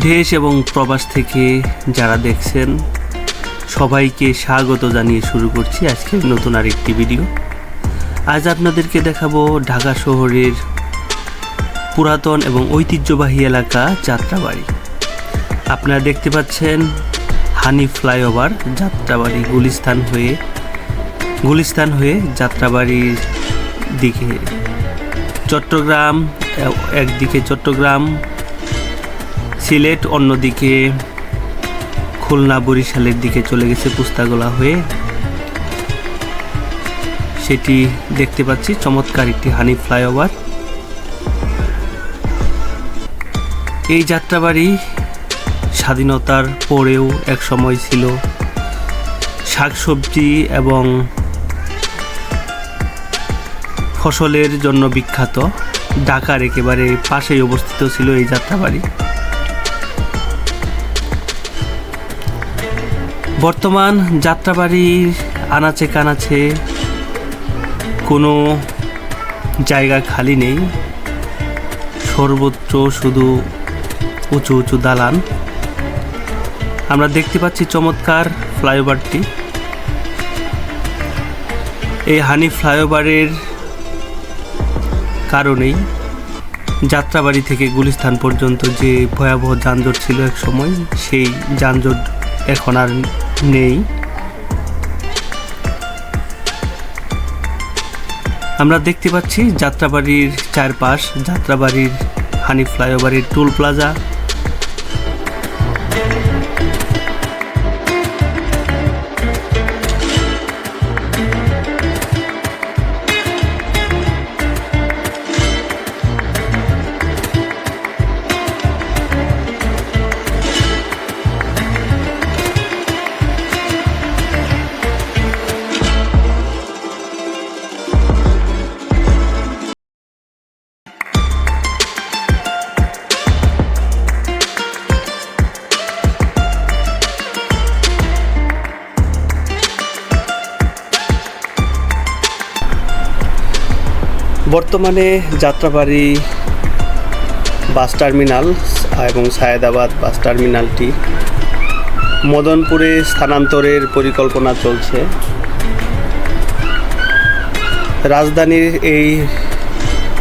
দেশ এবং প্রবাস থেকে যারা দেখছেন সবাইকে স্বাগত জানিয়ে শুরু করছি আজকে নতুন আরেকটি ভিডিও। আজ আপনাদেরকে দেখাবো ঢাকা শহরের পুরাতন এবং ঐতিহ্যবাহী এলাকা যাত্রাবাড়ি। আপনারা দেখতে পাচ্ছেন হানি ফ্লাইওভার যাত্রাবাড়ি গুলিস্তান হয়ে যাত্রাবাড়ির দিকে চট্টগ্রাম, একদিকে চট্টগ্রাম সিলেট, অন্যদিকে খুলনা বরিশালের দিকে চলে গেছে পুস্তাগোলা হয়ে। সেটি দেখতে পাচ্ছি চমৎকার একটি হানি ফ্লাইওভার। এই যাত্রাবাড়ি স্বাধীনতার পরেও এক সময় ছিল শাকসবজি এবং ফসলের জন্য বিখ্যাত। ঢাকার একেবারে পাশেই অবস্থিত ছিল এই যাত্রাবাড়ি। বর্তমান যাত্রাবাড়ির আনাচে কানাচে কোনো জায়গা খালি নেই, সর্বত্র শুধু উঁচু উঁচু দালান। আমরা দেখতে পাচ্ছি চমৎকার ফ্লাইওভারটি। এই হানি ফ্লাইওভারের কারণেই যাত্রাবাড়ি থেকে গুলিস্তান পর্যন্ত যে ভয়াবহ যানজট ছিল এক সময়, সেই যানজট এখন আর নেই। আমরা দেখতে পাচ্ছি যাত্রাবাড়ির চারপাশ, যাত্রাবাড়ির হানি ফ্লাইওভারের টোল প্লাজা। বর্তমানে যাত্রাবাড়ি বাস টার্মিনাল এবং সায়েদাবাদ বাস টার্মিনালটি মদনপুরে স্থানান্তরের পরিকল্পনা চলছে। রাজধানীর এই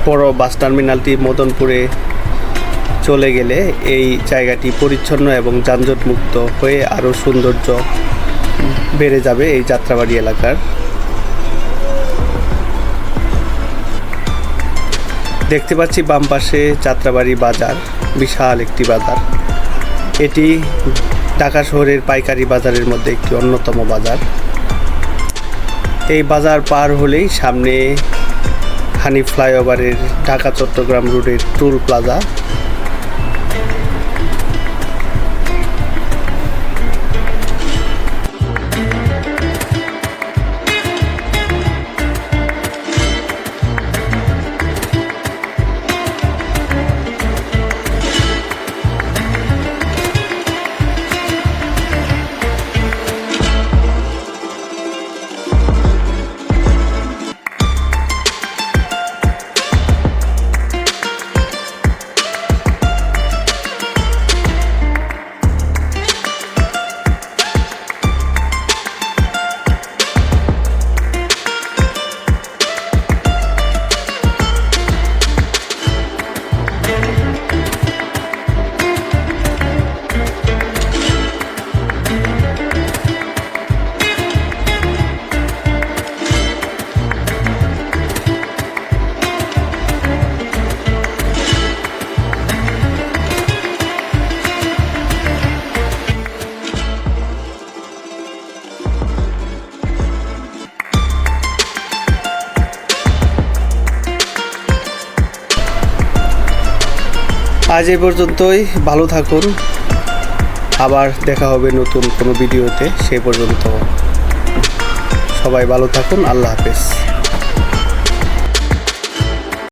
বড় বাস টার্মিনালটি মদনপুরে চলে গেলে এই জায়গাটি পরিচ্ছন্ন এবং যানজটমুক্ত হয়ে আরও সৌন্দর্য বেড়ে যাবে এই যাত্রাবাড়ি এলাকার। দেখতে পাচ্ছি বাম পাশে যাত্রাবাড়ি বাজার, বিশাল একটি বাজার। এটি ঢাকা শহরের পাইকারি বাজারের মধ্যে একটি অন্যতম বাজার। এই বাজার পার হলেই সামনে হানি ফ্লাইওভারের ঢাকা চট্টগ্রাম রোডের টোল প্লাজা। আজ এই পর্যন্তই, ভালো থাকুন। আবার দেখা হবে নতুন কোনো ভিডিওতে। সেই পর্যন্ত সবাই ভালো থাকুন। আল্লাহ হাফেজ।